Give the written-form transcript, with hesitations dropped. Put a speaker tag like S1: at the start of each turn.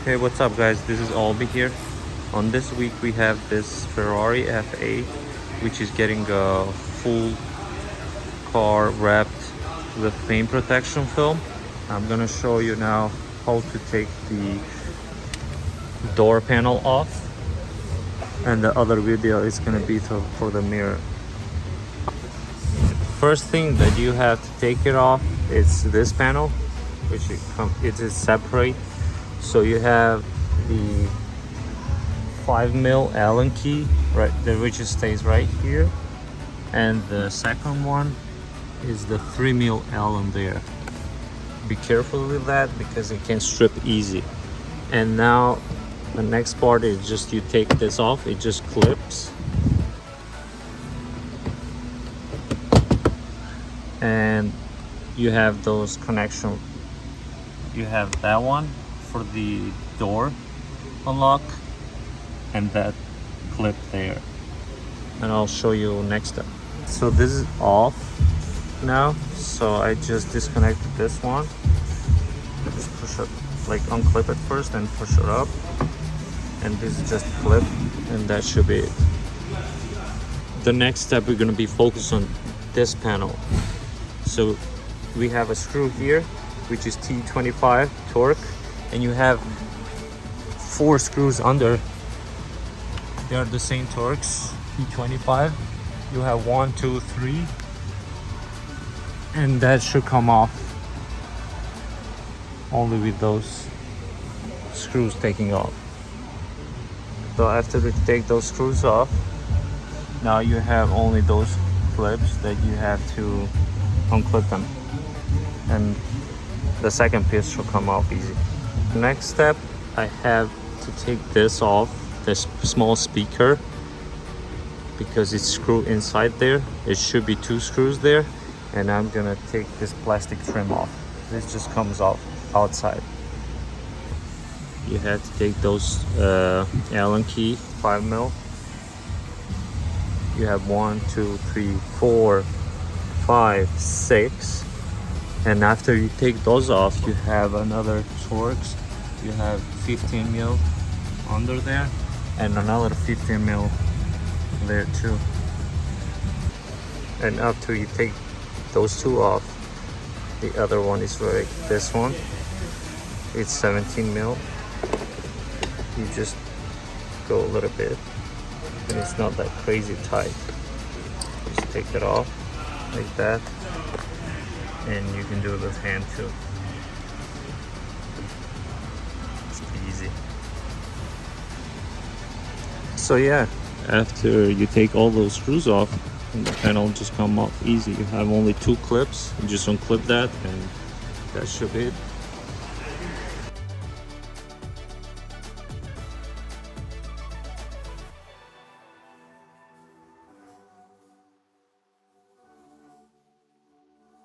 S1: Hey, what's up guys, this is Albi here. On this week we have this Ferrari F8 which is getting a full car wrapped with paint protection film. I'm gonna show you now how to take the door panel off, and the other video is gonna be for the mirror. First thing that you have to take it off is this panel, which it is separate. So you have the 5mm Allen key right there, which stays right here, and the second one is the 3mm Allen there. Be careful with that because it can strip easy. And now the next part is just you take this off, it just clips, and you have those connection. You have that one for the door unlock and that clip there, and I'll show you next step. So this is off now, so I just disconnected this one. Just push it, like unclip it first and push it up, and this is just clip, and that should be it. The next step, we're going to be focused on this panel. So we have a screw here which is T25 torque, and you have 4 screws under. They are the same torques, T25. You have 1, 2, 3, and that should come off only with those screws taking off. So after we take those screws off, now you have only those clips that you have to unclip them, and the second piece should come off easy. Next step, I have to take this off, this small speaker, because it's screwed inside there. It should be 2 screws there, and I'm gonna take this plastic trim off. This just comes off outside. You have to take those Allen key 5mm. You have 1, 2, 3, 4, 5, 6, and after you take those off, you have another torques. You have 15mm under there and another 15mm there too. And after you take those 2 off, the other one is right, this one, it's 17mm. You just go a little bit, and it's not that crazy tight. Just take it off like that, and you can do it with hand too. It's easy. So yeah, after you take all those screws off, the panel just come off easy. You have only 2 clips. You just unclip that, and that should be it.